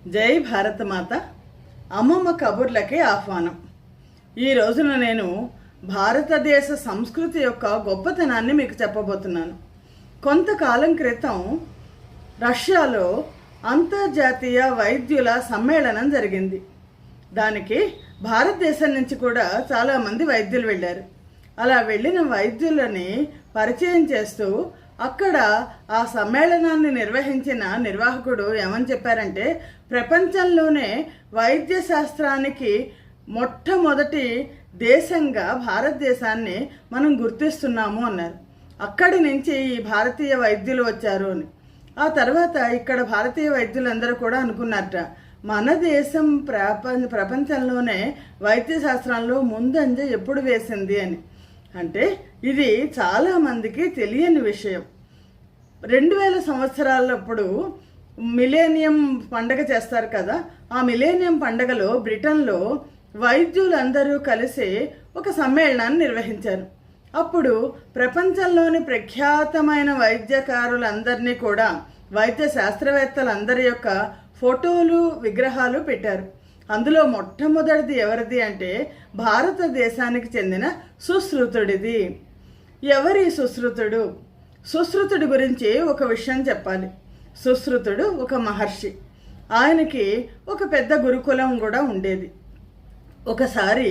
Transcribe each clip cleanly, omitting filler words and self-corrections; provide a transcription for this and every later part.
జై భారతమాత. అమ్మమ్మ కబుర్లకి ఆహ్వానం. ఈ రోజున నేను భారతదేశ సంస్కృతి యొక్క గొప్పతనాన్ని మీకు చెప్పబోతున్నాను. కొంతకాలం క్రితం రష్యాలో అంతర్జాతీయ వైద్యుల సమ్మేళనం జరిగింది. దానికి భారతదేశం నుంచి కూడా చాలామంది వైద్యులు వెళ్ళారు. అలా వెళ్ళిన వైద్యులని పరిచయం చేస్తూ అక్కడ ఆ సమ్మేళనాన్ని నిర్వహించిన నిర్వాహకుడు ఏమని చెప్పారంటే, ప్రపంచంలోనే వైద్య శాస్త్రానికి మొట్టమొదటి దేశంగా భారతదేశాన్ని మనం గుర్తిస్తున్నాము అన్నారు. అక్కడి నుంచి ఈ భారతీయ వైద్యులు వచ్చారు అని. ఆ తర్వాత ఇక్కడ భారతీయ వైద్యులందరూ కూడా అనుకున్నారట, మన దేశం ప్రపంచంలోనే వైద్య శాస్త్రంలో ముందంజ ఎప్పుడు వేసింది అని. అంటే ఇది చాలామందికి తెలియని విషయం. 2000 సంవత్సరాలప్పుడు మిలేనియం పండగ చేస్తారు కదా. ఆ మిలేనియం పండగలో బ్రిటన్లో వైద్యులందరూ కలిసి ఒక సమ్మేళనాన్ని నిర్వహించారు. అప్పుడు ప్రపంచంలోని ప్రఖ్యాతమైన వైద్యకారులందరినీ కూడా, వైద్య శాస్త్రవేత్తలందరి యొక్క ఫోటోలు, విగ్రహాలు పెట్టారు. అందులో మొట్టమొదటిది ఎవరిది అంటే భారతదేశానికి చెందిన సుశ్రుతుడిది. ఎవరి సుశ్రుతుడు? సుశ్రుతుడి గురించి ఒక విషయం చెప్పాలి. సుశ్రుతుడు ఒక మహర్షి. ఆయనకి ఒక పెద్ద గురుకులం కూడా ఉండేది. ఒకసారి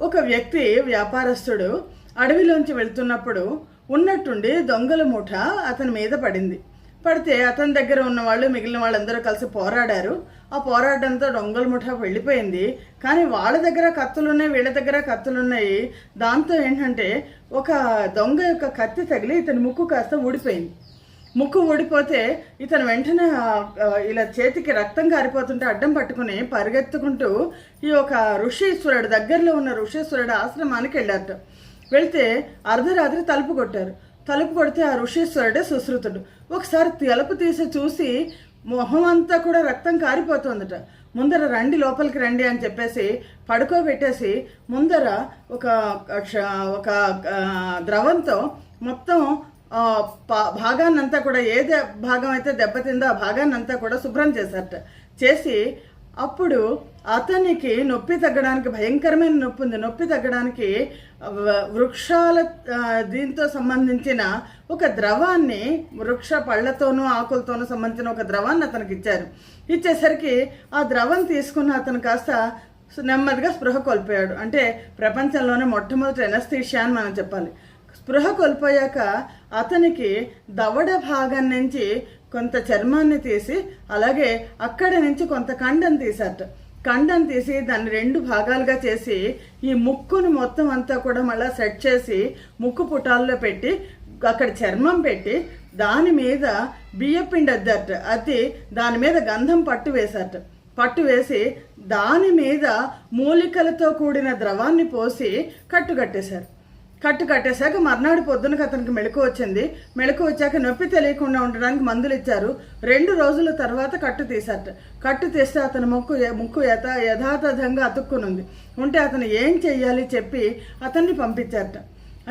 ఒక వ్యక్తి, వ్యాపారస్తుడు అడవిలోంచి వెళ్తున్నప్పుడు ఉన్నట్టుండి దొంగల ముఠ అతని మీద పడింది. పడితే అతని దగ్గర ఉన్న వాళ్ళు, మిగిలిన వాళ్ళందరూ కలిసి పోరాడారు. ఆ పోరాటంతో దొంగల ముఠ వెళ్ళిపోయింది. కానీ వాళ్ళ దగ్గర కత్తులున్నాయి, వీళ్ళ దగ్గర కత్తులున్నాయి. దాంతో ఏంటంటే ఒక దొంగ యొక్క కత్తి తగిలి ఇతని ముక్కు కాస్త ఊడిపోయింది. ముక్కు ఊడిపోతే ఇతను వెంటనే ఇలా చేతికి రక్తం కారిపోతుంటే అడ్డం పట్టుకుని పరిగెత్తుకుంటూ ఈ ఒక ఋషీశ్వరుడు, దగ్గరలో ఉన్న ఋషీశ్వరుడు ఆశ్రమానికి వెళ్ళారట. వెళ్తే అర్ధరాత్రి తలుపు కొట్టారు. తలుపు కొడితే ఆ ఋషీశ్వరుడే సుశ్రుతుడు. ఒకసారి తలుపు తీసి చూసి మొహం అంతా కూడా రక్తం కారిపోతుందట. ముందర రండి, లోపలికి రండి అని చెప్పేసి పడుకోబెట్టేసి ముందర ఒక ద్రవంతో మొత్తం భాగాన్నంతా కూడా, ఏ భాగం అయితే దెబ్బతిందో ఆ భాగాన్నంతా కూడా శుభ్రం చేశారట. చేసి అప్పుడు అతనికి నొప్పి తగ్గడానికి, భయంకరమైన నొప్పి ఉంది, నొప్పి తగ్గడానికి వృక్షాల దీంతో సంబంధించిన ఒక ద్రవాన్ని, వృక్ష పళ్ళతోనూ ఆకులతోనూ సంబంధించిన ఒక ద్రవాన్ని అతనికి ఇచ్చారు. ఇచ్చేసరికి ఆ ద్రవం తీసుకున్న అతను కాస్త నెమ్మదిగా స్పృహ కోల్పోయాడు. అంటే ప్రపంచంలోనే మొట్టమొదటి ఎనస్థీషియా అని మనం చెప్పాలి. స్పృహ కోల్పోయాక అతనికి దవడ భాగం నుంచి కొంత చర్మాన్ని తీసి, అలాగే అక్కడి నుంచి కొంత కండను తీశారట. కండను తీసి దాన్ని 2 భాగాలుగా చేసి ఈ ముక్కును మొత్తం అంతా కూడా మళ్ళీ సెట్ చేసి ముక్కు పుటాల్లో పెట్టి అక్కడ చర్మం పెట్టి దాని మీద బియ్యపిండి అద్దట. అది దాని మీద గంధం పట్టు వేశారట. పట్టు వేసి దాని మీద మూలికలతో కూడిన ద్రవాన్ని పోసి కట్టేశారు. కట్టేశాక మర్నాడు పొద్దునకు అతనికి మెళుకు వచ్చింది. మెళుకు వచ్చాక నొప్పి తెలియకుండా ఉండడానికి మందులు ఇచ్చారు. 2 రోజుల తర్వాత కట్టు తీశారట. కట్టు తీస్తే అతని ముక్కు యథాతథంగా అతుక్కునుంది. ఉంటే అతను ఏం చెయ్యాలి చెప్పి అతన్ని పంపించారట.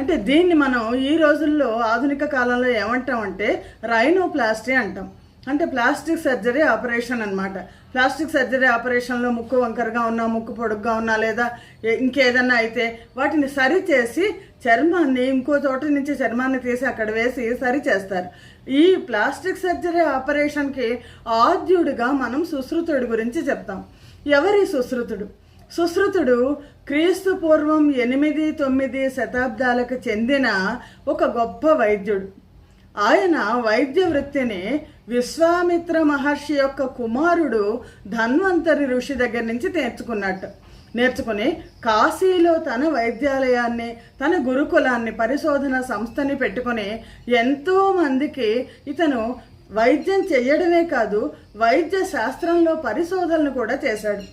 అంటే దీన్ని మనం ఈ రోజుల్లో ఆధునిక కాలంలో ఏమంటామంటే రైనోప్లాస్టీ అంటాం. అంటే ప్లాస్టిక్ సర్జరీ ఆపరేషన్ అన్నమాట. ప్లాస్టిక్ సర్జరీ ఆపరేషన్లో ముక్కు వంకరగా ఉన్నా, ముక్కు పొడుగ్గా ఉన్నా, లేదా ఇంకేదన్నా అయితే వాటిని సరిచేసి చర్మాన్ని ఇంకో చోట నుంచి చర్మాన్ని తీసి అక్కడ వేసి సరి చేస్తారు. ఈ ప్లాస్టిక్ సర్జరీ ఆపరేషన్కి ఆద్యుడిగా మనం సుశ్రుతుడి గురించి చెప్తాం. ఎవరి సుశ్రుతుడు? సుశ్రుతుడు క్రీస్తు పూర్వం 8-9 శతాబ్దాలకు చెందిన ఒక గొప్ప వైద్యుడు. ఆయన వైద్య వృత్తిని విశ్వామిత్ర మహర్షి యొక్క కుమారుడు ధన్వంతరి ఋషి దగ్గర నుంచి నేర్చుకుని కాశీలో తన వైద్యాలయాన్ని, తన గురుకులాన్ని, పరిశోధన సంస్థని పెట్టుకుని ఎంతోమందికి ఇతను వైద్యం చేయడమే కాదు, వైద్య శాస్త్రంలో పరిశోధనలు కూడా చేశాడు.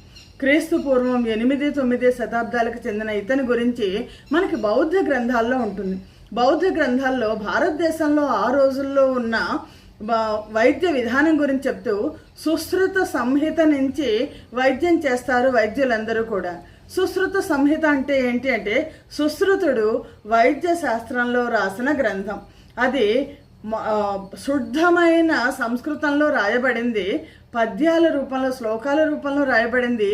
క్రీస్తు పూర్వం 8-9 శతాబ్దాలకు చెందిన ఇతని గురించి మనకి బౌద్ధ గ్రంథాల్లో ఉంటుంది. బౌద్ధ గ్రంథాల్లో భారతదేశంలో ఆ రోజుల్లో ఉన్న వైద్య విధానం గురించి చెప్తూ సుశ్రుత సంహిత నుంచి వైద్యం చేస్తారు వైద్యులందరూ కూడా. సుశ్రుత సంహిత అంటే ఏంటి అంటే, సుశ్రుతుడు వైద్య శాస్త్రంలో రాసిన గ్రంథం. అది శుద్ధమైన సంస్కృతంలో రాయబడింది. పద్యాల రూపంలో, శ్లోకాల రూపంలో రాయబడింది.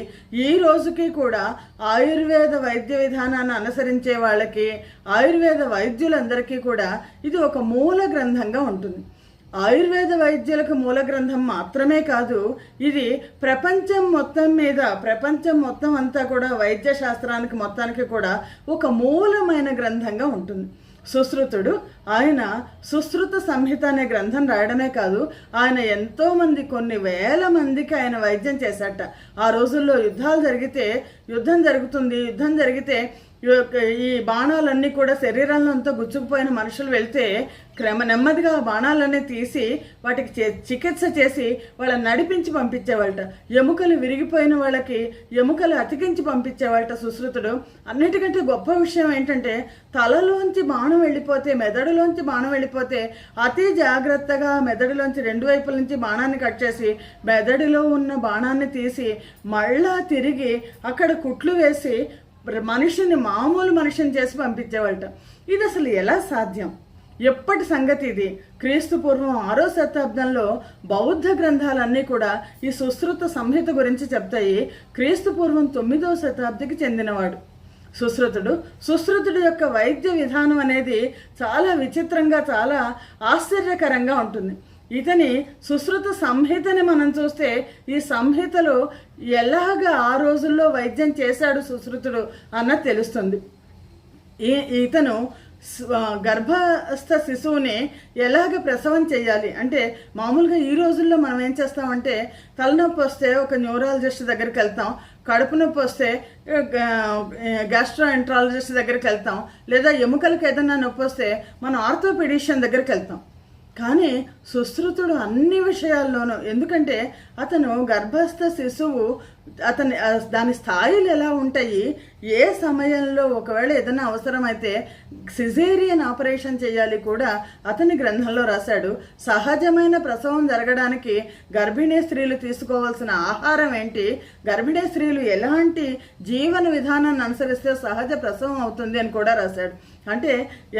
ఈ రోజుకి కూడా ఆయుర్వేద వైద్య విధానాన్ని అనుసరించే వాళ్ళకి, ఆయుర్వేద వైద్యులందరికీ కూడా ఇది ఒక మూల గ్రంథంగా ఉంటుంది. ఆయుర్వేద వైద్యులకు మూల గ్రంథం మాత్రమే కాదు, ఇది ప్రపంచం మొత్తం మీద, ప్రపంచం మొత్తం అంతా కూడా వైద్య శాస్త్రానికి మొత్తానికి కూడా ఒక మూలమైన గ్రంథంగా ఉంటుంది. సుశ్రుతుడు ఆయన సుశ్రుత సంహిత అనే గ్రంథం రాయడమే కాదు, ఆయన ఎంతోమంది, కొన్ని వేల మందికి ఆయన వైద్యం చేశాట. ఆ రోజుల్లో యుద్ధం జరిగితే ఈ బాణాలన్నీ కూడా శరీరంలో అంతా గుచ్చుకుపోయిన మనుషులు వెళ్తే నెమ్మదిగా బాణాలన్నీ తీసి వాటికి చికిత్స చేసి వాళ్ళని నడిపించి పంపించేవాళ్ళట. ఎముకలు విరిగిపోయిన వాళ్ళకి ఎముకలు అతికించి పంపించేవాళ్ళట సుశ్రుతుడు. అన్నిటికంటే గొప్ప విషయం ఏంటంటే, తలలోంచి బాణం వెళ్ళిపోతే, మెదడులోంచి బాణం వెళ్ళిపోతే అతి జాగ్రత్తగా మెదడులోంచి రెండు వైపుల నుంచి బాణాన్ని కట్ చేసి మెదడులో ఉన్న బాణాన్ని తీసి మళ్ళా తిరిగి అక్కడ కుట్లు వేసి మామూలు మనిషిని చేసి పంపించేవాళ్ళట. ఇది అసలు ఎలా సాధ్యం? ఎప్పటి సంగతి ఇది? క్రీస్తు పూర్వం 6వ శతాబ్దంలో బౌద్ధ గ్రంథాలన్నీ కూడా ఈ సుశ్రుత సంహిత గురించి చెప్తాయి. క్రీస్తు పూర్వం 9వ శతాబ్దికి చెందినవాడు సుశ్రుతుడు యొక్క వైద్య విధానం అనేది చాలా విచిత్రంగా, చాలా ఆశ్చర్యకరంగా ఉంటుంది. ఇతని సుశ్రుత సంహితని మనం చూస్తే, ఈ సంహితలో ఎలాగా ఆ రోజుల్లో వైద్యం చేశాడు సుశ్రుతుడు అన్నది తెలుస్తుంది. ఇతను గర్భస్థ శిశువుని ఎలాగ ప్రసవం చేయాలి అంటే, మామూలుగా ఈ రోజుల్లో మనం ఏం చేస్తామంటే, తలనొప్పి వస్తే ఒక న్యూరాలజిస్ట్ దగ్గరికి వెళ్తాం, కడుపు నొప్పి వస్తే గ్యాస్ట్రోఎంట్రాలజిస్ట్ దగ్గరికి వెళ్తాం, లేదా ఎముకలకు ఏదైనా నొప్పి వస్తే మనం ఆర్థోపెడిషియన్ దగ్గరికి వెళ్తాం. కానీ సుశ్రుతుడు అన్ని విషయాల్లోనూ, ఎందుకంటే అతను గర్భస్థ శిశువు, దాని స్థాయిలు ఎలా ఉంటాయి, ఏ సమయంలో ఒకవేళ ఏదైనా అవసరమైతే సిజేరియన్ ఆపరేషన్ చేయాలి కూడా అతని గ్రంథంలో రాశాడు. సహజమైన ప్రసవం జరగడానికి గర్భిణీ స్త్రీలు తీసుకోవాల్సిన ఆహారం ఏంటి, గర్భిణీ స్త్రీలు ఎలాంటి జీవన విధానాన్ని అనుసరిస్తే సహజ ప్రసవం అవుతుంది అని కూడా రాశాడు. అంటే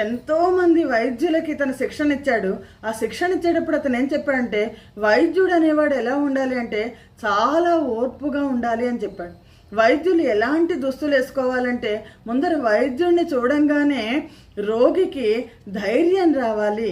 ఎంతోమంది వైద్యులకి ఇతను శిక్షణ ఇచ్చాడు. ఆ శిక్షణ ఇచ్చేటప్పుడు అతను ఏం చెప్పాడంటే, వైద్యుడు అనేవాడు ఎలా ఉండాలి అంటే చాలా ఓర్పుగా ఉండాలి అని చెప్పాడు. వైద్యులు ఎలాంటి దుస్తులు వేసుకోవాలంటే, ముందర వైద్యుడిని చూడంగానే రోగికి ధైర్యం రావాలి,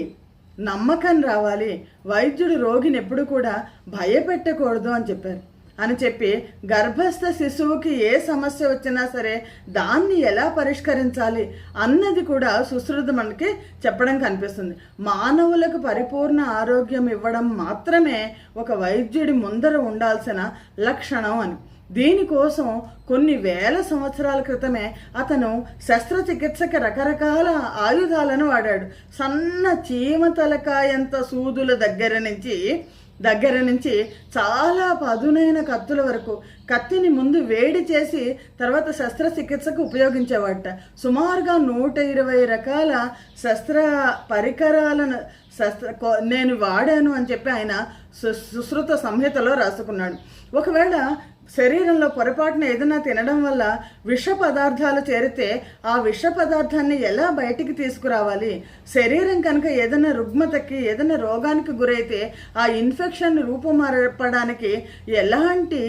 నమ్మకం రావాలి. వైద్యుడు రోగిని ఎప్పుడు కూడా భయపెట్టకూడదు అని చెప్పారు. అని చెప్పి గర్భస్థ శిశువుకి ఏ సమస్య వచ్చినా సరే దాన్ని ఎలా పరిష్కరించాలి అన్నది కూడా సుశ్రుత మనకి చెప్పడం కనిపిస్తుంది. మానవులకు పరిపూర్ణ ఆరోగ్యం ఇవ్వడం మాత్రమే ఒక వైద్యుడి ముందర ఉండాల్సిన లక్షణం అని. దీనికోసం కొన్ని వేల సంవత్సరాల క్రితమే అతను శస్త్రచికిత్సకి రకరకాల ఆయుధాలను వాడాడు. సన్న చీమ తలకాయంత సూదుల దగ్గర నుంచి చాలా పదునైన కత్తుల వరకు కత్తిని ముందు వేడి చేసి తర్వాత శస్త్రచికిత్సకు ఉపయోగించేవాట. సుమారుగా 120 రకాల శస్త్ర పరికరాలను నేను వాడాను అని చెప్పి ఆయన సుశ్రుత సంహితలో రాసుకున్నాడు. ఒకవేళ శరీరంలో పొరపాటున ఏదైనా తినడం వల్ల విష పదార్థాలు చేరితే ఆ విష పదార్థాన్ని ఎలా బయటికి తీసుకురావాలి, శరీరం కనుక ఏదైనా రుగ్మతకి, ఏదైనా రోగానికి గురైతే ఆ ఇన్ఫెక్షన్ రూపుమారపడానికి ఎలాంటి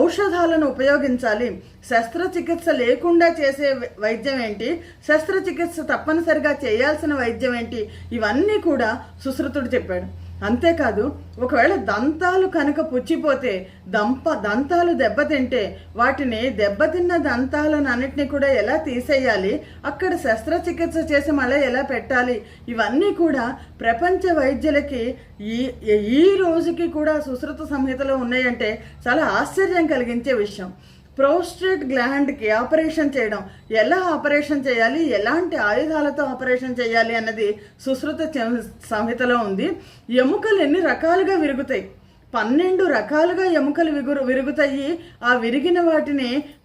ఔషధాలను ఉపయోగించాలి, శస్త్రచికిత్స లేకుండా చేసే వైద్యం ఏంటి, శస్త్రచికిత్స తప్పనిసరిగా చేయాల్సిన వైద్యం ఏంటి, ఇవన్నీ కూడా సుశ్రుతుడు చెప్పాడు. అంతేకాదు, ఒకవేళ దంతాలు కనుక పుచ్చిపోతే, దంతాలు దెబ్బతింటే వాటిని దెబ్బతిన్న దంతాలను అన్నిటినీ కూడా ఎలా తీసేయాలి, అక్కడ శస్త్రచికిత్స చేసి మళ్ళీ ఎలా పెట్టాలి, ఇవన్నీ కూడా ప్రపంచ వైద్యులకి ఈ రోజుకి కూడా సుశ్రుత సంహితలో ఉన్నాయంటే చాలా ఆశ్చర్యం కలిగించే విషయం. ప్రోస్టేట్ గ్లాండ్కి ఆపరేషన్ చేయడం, ఎలా ఆపరేషన్ చేయాలి, ఎలాంటి ఆయుధాలతో ఆపరేషన్ చేయాలి అన్నది సుశ్రుత సంహితలో ఉంది. ఎముకలు ఎన్ని రకాలుగా విరుగుతాయి, 12 రకాలుగా ఎముకలు విరుగుతాయి. ఆ విరిగిన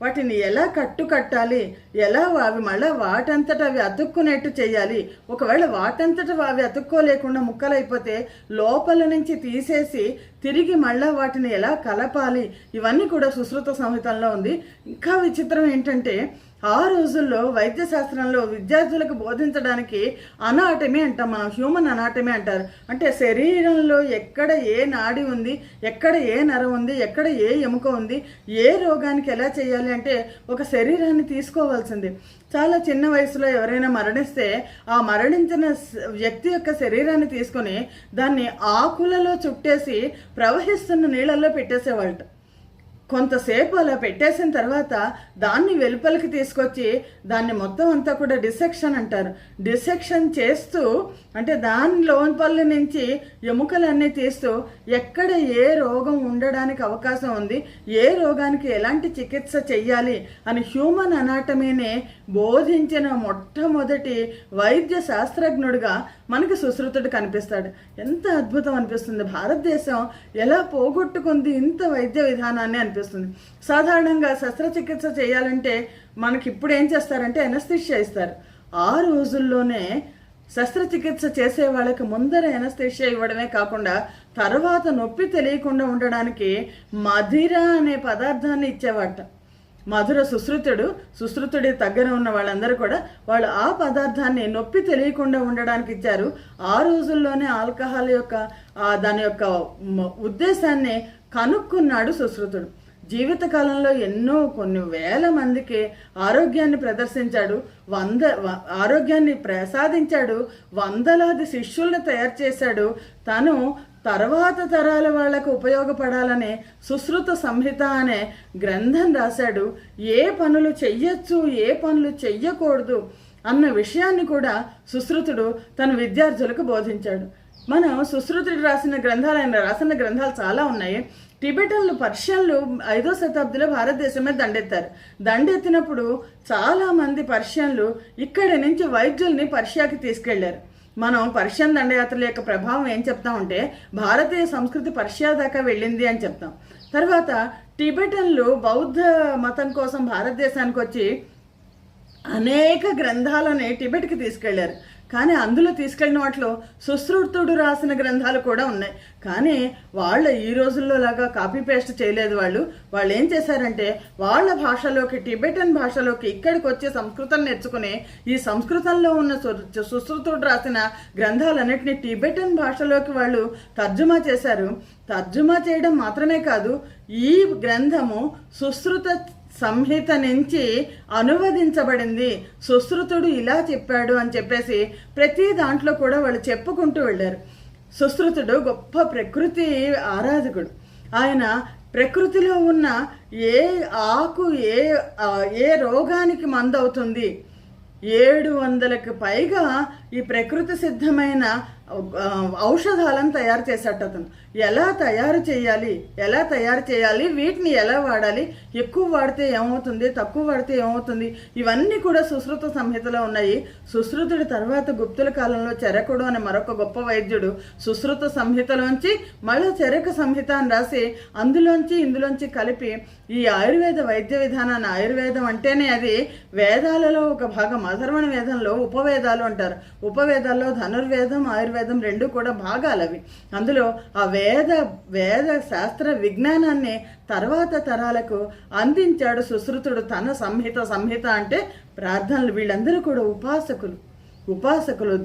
వాటిని ఎలా కట్టాలి, ఎలా అవి మళ్ళీ వాటంతట అవి అతుక్కునేట్టు చేయాలి, ఒకవేళ వాటంతట అవి అతుక్కోలేకుండా ముక్కలైపోతే లోపల నుంచి తీసేసి తిరిగి మళ్ళీ వాటిని ఎలా కలపాలి, ఇవన్నీ కూడా సుశ్రుత సంహితంలో ఉంది. ఇంకా విచిత్రం ఏంటంటే, ఆ రోజుల్లో వైద్య శాస్త్రంలో విద్యార్థులకు బోధించడానికి అనాటమీ అంటాం మనం, హ్యూమన్ అనాటమీ అంటారు. అంటే శరీరంలో ఎక్కడ ఏ నాడి ఉంది, ఎక్కడ ఏ నరం ఉంది, ఎక్కడ ఏ ఎముక ఉంది, ఏ రోగానికి ఎలా చేయాలి అంటే ఒక శరీరాన్ని తీసుకోవాల్సింది. చాలా చిన్న వయసులో ఎవరైనా మరణిస్తే ఆ మరణించిన వ్యక్తి యొక్క శరీరాన్ని తీసుకొని దాన్ని ఆకులలో చుట్టేసి ప్రవహిస్తున్న నీళ్ళల్లో పెట్టేసేవాళ్ళట. కొంతసేపు అలా పెట్టేసిన తర్వాత దాన్ని వెలుపలికి తీసుకొచ్చి దాన్ని మొత్తం అంతా కూడా డిసెక్షన్ అంటారు. డిసెక్షన్ చేస్తూ అంటే దాని లోపల నుంచి ఎముకలన్నీ తీస్తూ ఎక్కడ ఏ రోగం ఉండడానికి అవకాశం ఉంది, ఏ రోగానికి ఎలాంటి చికిత్స చెయ్యాలి అని హ్యూమన్ అనాటమీని బోధించిన మొట్టమొదటి వైద్య శాస్త్రజ్ఞుడిగా మనకి సుశ్రుతుడు కనిపిస్తాడు. ఎంత అద్భుతం అనిపిస్తుంది! భారతదేశం ఎలా పోగొట్టుకుంది ఇంత వైద్య విధానాన్ని అనిపిస్తుంది. సాధారణంగా శస్త్రచికిత్స చేయాలంటే మనకి ఇప్పుడు ఏం చేస్తారంటే ఎనస్థీషియా ఇస్తారు. ఆ రోజుల్లోనే శస్త్రచికిత్స చేసే వాళ్ళకి ముందర ఎనస్థీషియా ఇవ్వడమే కాకుండా తర్వాత నొప్పి తెలియకుండా ఉండడానికి మధిర అనే పదార్థాన్ని ఇచ్చేవాట. మధుర సుశ్రుతుడి దగ్గర ఉన్న వాళ్ళందరూ కూడా వాళ్ళు ఆ పదార్థాన్ని నొప్పి తెలియకుండా ఉండడానికి ఇచ్చారు. ఆ రోజుల్లోనే ఆల్కహాల్ యొక్క దాని యొక్క ఉద్దేశాన్ని కనుక్కున్నాడు సుశ్రుతుడు. జీవితకాలంలో కొన్ని వేల మందికి ఆరోగ్యాన్ని ప్రదర్శించాడు, ఆరోగ్యాన్ని ప్రసాదించాడు, వందలాది శిష్యుల్ని తయారు చేశాడు. తను తర్వాత తరాల వాళ్లకు ఉపయోగపడాలనే సుశ్రుత సంహిత అనే గ్రంథం రాశాడు. ఏ పనులు చెయ్యొచ్చు, ఏ పనులు చెయ్యకూడదు అన్న విషయాన్ని కూడా సుశ్రుతుడు తన విద్యార్థులకు బోధించాడు. మనం సుశ్రుతుడు రాసిన గ్రంథాలు చాలా ఉన్నాయి. టిబెటన్లు, పర్షియన్లు 5వ శతాబ్దిలో భారతదేశం మీద దండెత్తినప్పుడు చాలామంది పర్షియన్లు ఇక్కడి నుంచి వైద్యుల్ని పర్షియాకి తీసుకెళ్లారు. మనం పర్షియన్ దండయాత్రల యొక్క ప్రభావం ఏం చెప్తామంటే భారతీయ సంస్కృతి పర్షియా దాకా వెళ్ళింది అని చెప్తాం. తర్వాత టిబెటన్లు బౌద్ధ మతం కోసం భారతదేశానికి వచ్చి అనేక గ్రంథాలని టిబెట్కి తీసుకెళ్లారు. కానీ అందులో తీసుకెళ్ళిన వాటిలో సుశ్రుతుడు రాసిన గ్రంథాలు కూడా ఉన్నాయి. కానీ వాళ్ళ ఈ రోజుల్లో లాగా కాపీ పేస్ట్ చేయలేదు. వాళ్ళు ఏం చేశారంటే వాళ్ళ భాషలోకి, టిబెటన్ భాషలోకి ఇక్కడికి వచ్చి సంస్కృతం నేర్చుకుని ఈ సంస్కృతంలో ఉన్న సుశ్రుతుడు రాసిన గ్రంథాలన్నింటినీ టిబెటన్ భాషలోకి వాళ్ళు తర్జుమా చేశారు. తర్జుమా చేయడం మాత్రమే కాదు, ఈ గ్రంథము సుశ్రుత సంహిత నుంచి అనువదించబడింది, సుశ్రుతుడు ఇలా చెప్పాడు అని చెప్పేసి ప్రతి దాంట్లో కూడా వాళ్ళు చెప్పుకుంటూ వెళ్ళారు. సుశ్రుతుడు గొప్ప ప్రకృతి ఆరాధకుడు. ఆయన ప్రకృతిలో ఉన్న ఏ ఆకు ఏ రోగానికి మందు అవుతుంది, 700కి పైగా ఈ ప్రకృతి సిద్ధమైన ఔషధాలను తయారు చేశాట అతను. ఎలా తయారు చేయాలి, వీటిని ఎలా వాడాలి, ఎక్కువ వాడితే ఏమవుతుంది, తక్కువ వాడితే ఏమవుతుంది, ఇవన్నీ కూడా సుశ్రుత సంహితలో ఉన్నాయి. సుశ్రుతుడి తర్వాత గుప్తుల కాలంలో చరకుడు అనే మరొక గొప్ప వైద్యుడు సుశ్రుత సంహితలోంచి మళ్ళీ చరక సంహిత అని రాసి ఇందులోంచి కలిపి ఈ ఆయుర్వేద వైద్య విధానాన్ని, ఆయుర్వేదం అంటేనే అది వేదాలలో ఒక భాగం. అధర్వణ వేదంలో ఉపవేదాలు అంటారు. ఉపవేదాల్లో ధనుర్వేదం, ఆయుర్వేదం రెండు కూడా భాగాలవి. అందులో ఆ వేద శాస్త్ర విజ్ఞానాన్ని తర్వాత తరాలకు అందించాడు సుశ్రుతుడు. తన సంహిత అంటే ప్రార్థనలు. వీళ్ళందరూ కూడా ఉపాసకులు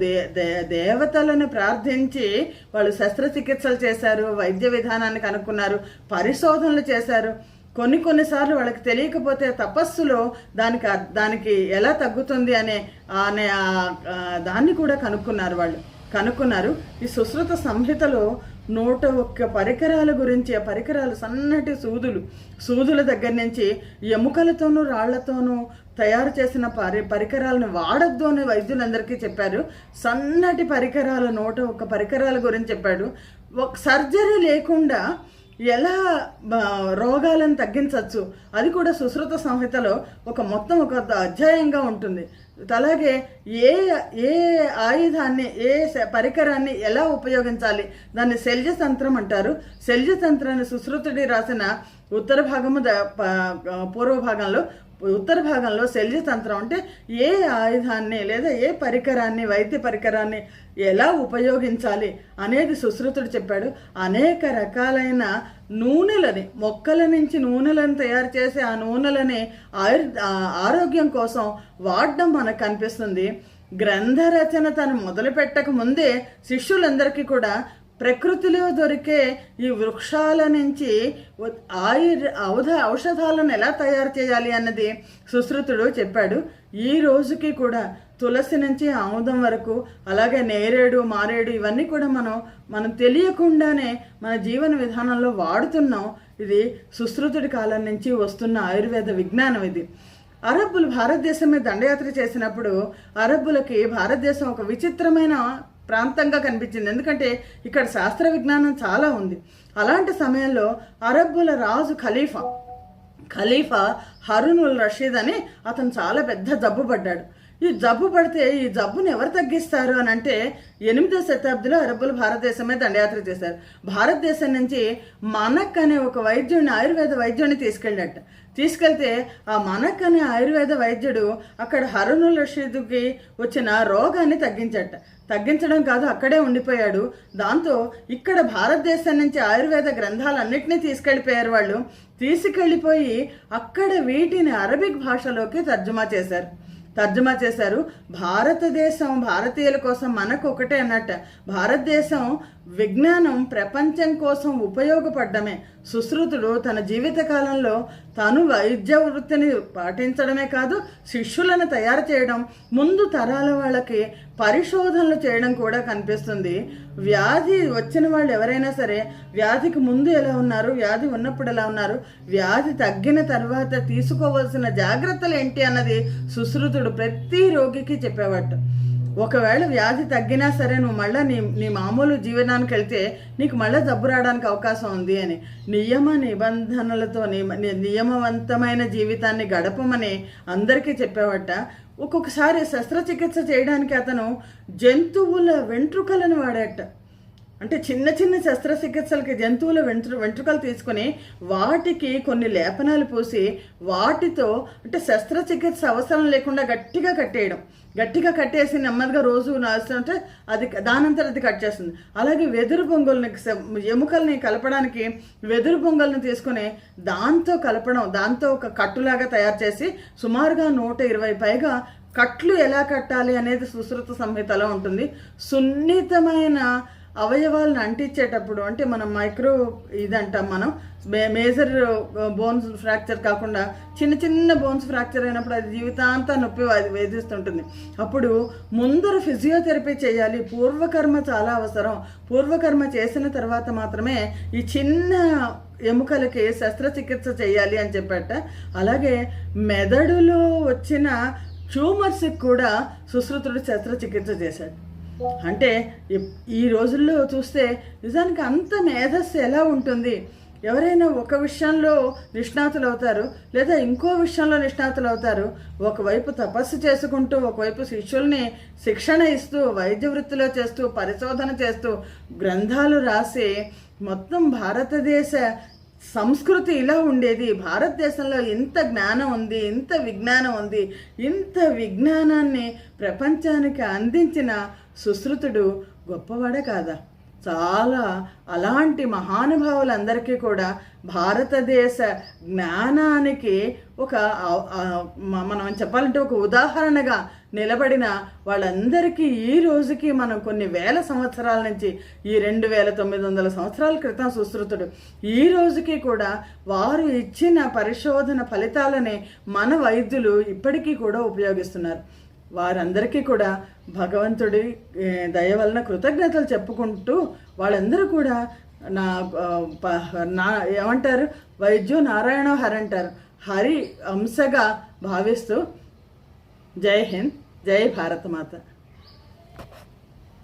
దేవతలను ప్రార్థించి వాళ్ళు శస్త్రచికిత్సలు చేశారు, వైద్య విధానాన్ని కనుక్కున్నారు, పరిశోధనలు చేశారు. కొన్నిసార్లు వాళ్ళకి తెలియకపోతే తపస్సులో దానికి ఎలా తగ్గుతుంది అనే దాన్ని కూడా కనుక్కున్నారు. ఈ సుశ్రుత సంహితలో 101 పరికరాల గురించి, ఆ పరికరాలు సన్నటి సూదుల దగ్గర నుంచి ఎముకలతోనూ రాళ్లతోనూ తయారు చేసిన పరికరాలను వాడద్దు అని వైద్యులందరికీ చెప్పారు. సన్నటి పరికరాలు 101 పరికరాల గురించి చెప్పాడు. సర్జరీ లేకుండా ఎలా రోగాలను తగ్గించవచ్చు అది కూడా సుశ్రుత సంహితలో ఒక అధ్యాయంగా ఉంటుంది. అలాగే ఏ ఆయుధాన్ని, ఏ పరికరాన్ని ఎలా ఉపయోగించాలి, దాన్ని శల్యతంత్రం అంటారు. శల్యతంత్రాన్ని సుశ్రుతుడి రాసిన ఉత్తర భాగము పూర్వ భాగంలో ఉత్తర భాగంలో శల్యతంత్రం అంటే ఏ ఆయుధాన్ని లేదా ఏ పరికరాన్ని, వైద్య పరికరాన్ని ఎలా ఉపయోగించాలి అనేది సుశ్రుతుడు చెప్పాడు. అనేక రకాలైన నూనెలని, మొక్కల నుంచి నూనెలను తయారు చేసి ఆ నూనెలని ఆరోగ్యం కోసం వాడడం మనకు కనిపిస్తుంది. గ్రంథ రచన తను మొదలు పెట్టక ముందే శిష్యులందరికీ కూడా ప్రకృతిలో దొరికే ఈ వృక్షాల నుంచి ఔషధాలను ఎలా తయారు చేయాలి అన్నది సుశ్రుతుడు చెప్పాడు. ఈ రోజుకి కూడా తులసి నుంచి ఆముదం వరకు, అలాగే నేరేడు, మారేడు ఇవన్నీ కూడా మనం తెలియకుండానే మన జీవన విధానంలో వాడుతున్నాం. ఇది సుశ్రుతుడి కాలం నుంచి వస్తున్న ఆయుర్వేద విజ్ఞానం ఇది. అరబ్బులు భారతదేశం మీద దండయాత్ర చేసినప్పుడు అరబ్బులకి భారతదేశం ఒక విచిత్రమైన ప్రాంతంగా కనిపించింది. ఎందుకంటే ఇక్కడ శాస్త్ర విజ్ఞానం చాలా ఉంది. అలాంటి సమయంలో అరబ్బుల రాజు ఖలీఫా హరునుల్ రషీద్ అని అతను చాలా పెద్ద జబ్బు పడ్డాడు. ఈ జబ్బు పడితే ఈ జబ్బుని ఎవరు తగ్గిస్తారు అని అంటే 8వ శతాబ్దిలో అరబ్బులు భారతదేశం మీద దండయాత్ర చేశారు. భారతదేశం నుంచి మనక్ అనే ఒక వైద్యుడిని, ఆయుర్వేద వైద్యుడిని తీసుకెళ్తే ఆ మనక్ అనే ఆయుర్వేద వైద్యుడు అక్కడ హరునుల్ రషీద్కి వచ్చిన రోగాన్ని తగ్గించడం కాదు, అక్కడే ఉండిపోయాడు. దాంతో ఇక్కడ భారతదేశం నుంచి ఆయుర్వేద గ్రంథాలన్నింటినీ తీసుకెళ్ళిపోయి అక్కడ వీటిని అరబిక్ భాషలోకి తర్జుమా చేశారు. భారతదేశం భారతీయుల కోసం మనకు ఒకటే అన్నట్టు, భారతదేశం విజ్ఞానం ప్రపంచం కోసం ఉపయోగపడ్డమే. సుశ్రుతుడు తన జీవితకాలంలో తను వైద్య వృత్తిని పాటించడమే కాదు, శిష్యులను తయారు చేయడం, ముందు తరాల వాళ్ళకి పరిశోధనలు చేయడం కూడా కనిపిస్తుంది. వ్యాధి వచ్చిన వాళ్ళు ఎవరైనా సరే వ్యాధికి ముందు ఎలా ఉన్నారు, వ్యాధి ఉన్నప్పుడు ఎలా ఉన్నారు, వ్యాధి తగ్గిన తర్వాత తీసుకోవాల్సిన జాగ్రత్తలు ఏంటి అన్నది సుశ్రుతుడు ప్రతి రోగికి చెప్పేవాడు. ఒకవేళ వ్యాధి తగ్గినా సరే నువ్వు మళ్ళీ నీ మామూలు జీవనానికి వెళ్తే నీకు మళ్ళీ జబ్బు రావడానికి అవకాశం ఉంది అని నియమ నిబంధనలతో నియమవంతమైన జీవితాన్ని గడపమని అందరికీ చెప్పేవట. ఒక్కొక్కసారి శస్త్రచికిత్స చేయడానికి అతను జంతువుల వెంట్రుకలను వాడేట. అంటే చిన్న శస్త్రచికిత్సలకి జంతువుల వెంట్రుకలు తీసుకొని వాటికి కొన్ని లేపనాలు పూసి వాటితో అంటే శస్త్రచికిత్స అవసరం లేకుండా గట్టిగా కట్టేసి నెమ్మదిగా రోజు నాస్తుంటే అది దానంతరం అది కట్ చేస్తుంది. అలాగే వెదురు బొంగుల్ని, ఎముకల్ని కలపడానికి వెదురు బొంగుల్ని తీసుకొని దాంతో ఒక కట్టులాగా తయారు చేసి సుమారుగా 120 పైగా కట్లు ఎలా కట్టాలి అనేది సుశ్రుత సంహితలో ఉంటుంది. సున్నితమైన అవయవాలను అంటించేటప్పుడు అంటే మనం మైక్రో ఇదంటాం, మనం మేజర్ బోన్స్ ఫ్రాక్చర్ కాకుండా చిన్న బోన్స్ ఫ్రాక్చర్ అయినప్పుడు అది జీవితాంతా నొప్పి వేధిస్తుంటుంది. అప్పుడు ముందర ఫిజియోథెరపీ చేయాలి. పూర్వకర్మ చాలా అవసరం. పూర్వకర్మ చేసిన తర్వాత మాత్రమే ఈ చిన్న ఎముకలకి శస్త్రచికిత్స చేయాలి అని చెప్పట. అలాగే మెదడులో వచ్చిన ట్యూమర్స్కి కూడా సుశ్రుతుడు శస్త్రచికిత్స చేశాడు. అంటే ఈ రోజుల్లో చూస్తే నిజానికి అంత మేధస్సు ఎలా ఉంటుంది? ఎవరైనా ఒక విషయంలో నిష్ణాతులు అవుతారు, లేదా ఇంకో విషయంలో నిష్ణాతులు అవుతారు. ఒకవైపు తపస్సు చేసుకుంటూ, ఒకవైపు శిష్యుల్ని శిక్షణ ఇస్తూ, వైద్య వృత్తిలో చేస్తూ, పరిశోధన చేస్తూ, గ్రంథాలు రాసి మొత్తం భారతదేశ సంస్కృతి ఇలా ఉండేది. భారతదేశంలో ఇంత జ్ఞానం ఉంది, ఇంత విజ్ఞానం ఉంది, ఇంత విజ్ఞానాన్ని ప్రపంచానికి అందించిన సుశ్రుతుడు గొప్పవాడే కాదా? చాలా అలాంటి మహానుభావులందరికీ కూడా భారతదేశ జ్ఞానానికి ఒక మనం చెప్పాలంటే ఒక ఉదాహరణగా నిలబడిన వాళ్ళందరికీ ఈ రోజుకి మనం కొన్ని వేల సంవత్సరాల నుంచి, ఈ 2900 సంవత్సరాల క్రితం సుశ్రుతుడు, ఈ రోజుకి కూడా వారు ఇచ్చిన పరిశోధన ఫలితాలని మన వైద్యులు ఇప్పటికీ కూడా ఉపయోగిస్తున్నారు. వారందరికీ కూడా భగవంతుడి దయ వలన కృతజ్ఞతలు చెప్పుకుంటూ వాళ్ళందరూ కూడా ఏమంటారు, వైద్యో నారాయణో హరి అంటారు, హరి అంశగా భావిస్తూ జై హింద్, జై భారతమాత.